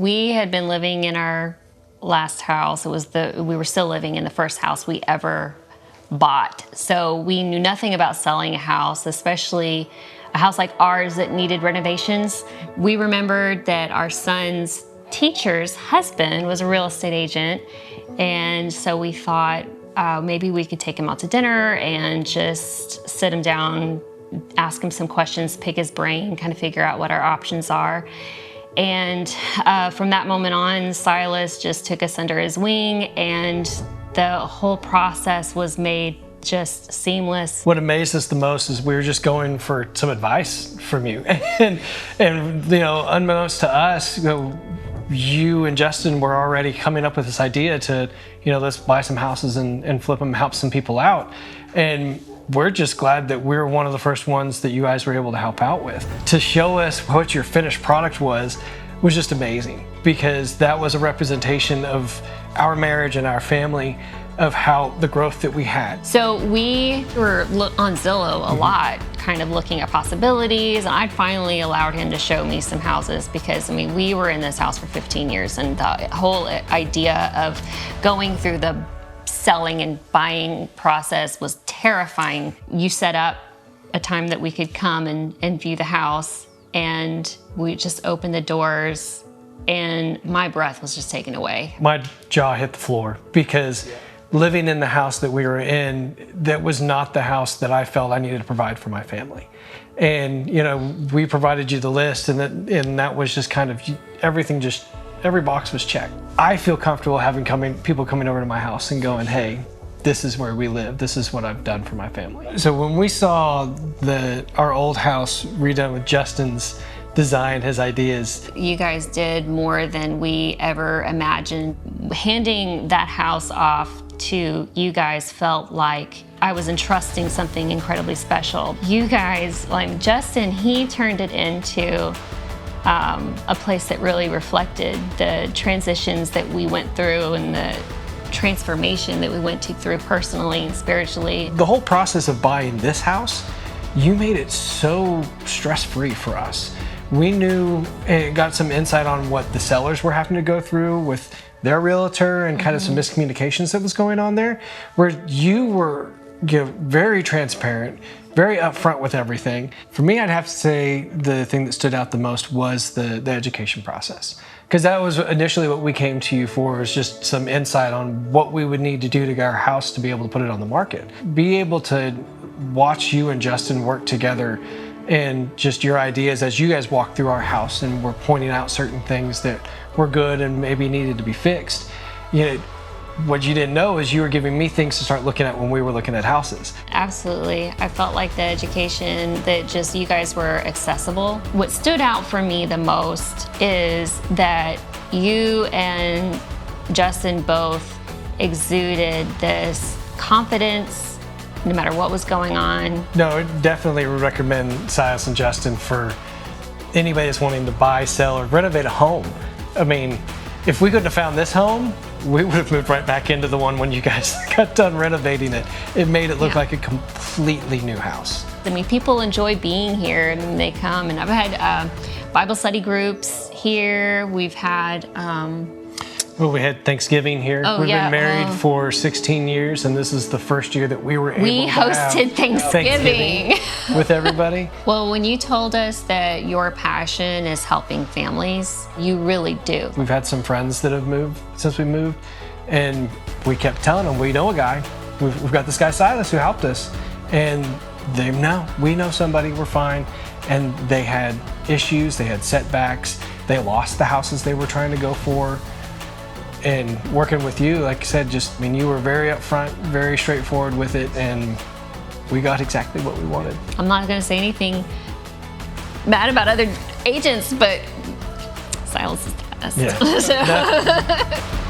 we had been living in our last house. We were still living in the first house we ever bought. So we knew nothing about selling a house, especially a house like ours that needed renovations. We remembered that our son's teacher's husband was a real estate agent. And so we thought maybe we could take him out to dinner and just sit him down, ask him some questions, pick his brain, kind of figure out what our options are. And from that moment on, Cylas just took us under his wing, and the whole process was made just seamless. What amazed us the most is we were just going for some advice from you. and you know, unbeknownst to us, you and Justin were already coming up with this idea to, you know, let's buy some houses and flip them, help some people out. And we're just glad that we're one of the first ones that you guys were able to help out with. To show us what your finished product was just amazing, because that was a representation of our marriage and our family, of how the growth that we had. So we were on Zillow a lot, kind of looking at possibilities, and I finally allowed him to show me some houses, because I mean, we were in this house for 15 years, and the whole idea of going through the selling and buying process was terrifying. You set up a time that we could come and view the house, and we just opened the doors, and my breath was just taken away. My jaw hit the floor, because living in the house that we were in, that was not the house that I felt I needed to provide for my family. And you know, we provided you the list, and that was just kind of everything, just every box was checked. I feel comfortable having people coming over to my house and going, hey, this is where we live. This is what I've done for my family. So when we saw our old house redone with Justin's design, his ideas. You guys did more than we ever imagined. Handing that house off to you guys felt like I was entrusting something incredibly special. You guys, like Justin, he turned it into a place that really reflected the transitions that we went through and the transformation that we went through personally and spiritually. The whole process of buying this house, you made it so stress-free for us. We knew and got some insight on what the sellers were having to go through with their realtor, and kind of some miscommunications that was going on there, where you were very transparent, very upfront with everything. For me, I'd have to say the thing that stood out the most was the education process. Because that was initially what we came to you for, was just some insight on what we would need to do to get our house to be able to put it on the market. Be able to watch you and Justin work together, and just your ideas as you guys walked through our house and were pointing out certain things that were good and maybe needed to be fixed. You know, what you didn't know is you were giving me things to start looking at when we were looking at houses. Absolutely. I felt like the education, that just you guys were accessible. What stood out for me the most is that you and Justin both exuded this confidence no matter what was going on. No, definitely would recommend Cylas and Justin for anybody that's wanting to buy, sell, or renovate a home. I mean, if we couldn't have found this home, we would have moved right back into the one when you guys got done renovating it. It made it look like a completely new house. I mean, people enjoy being here, and they come, and I've had Bible study groups here. We've had well, we had Thanksgiving here. Oh, We've yeah, been married for 16 years, and this is the first year that we were able to have hosted Thanksgiving with everybody. Well, when you told us that your passion is helping families, you really do. We've had some friends that have moved since we moved, and we kept telling them, we know a guy. We've got this guy Cylas who helped us, and we know somebody, we're fine. And they had issues, they had setbacks, they lost the houses they were trying to go for. And working with you, like I said, you were very upfront, very straightforward with it, and we got exactly what we wanted. I'm not going to say anything bad about other agents, but Cylas is the best. Yeah.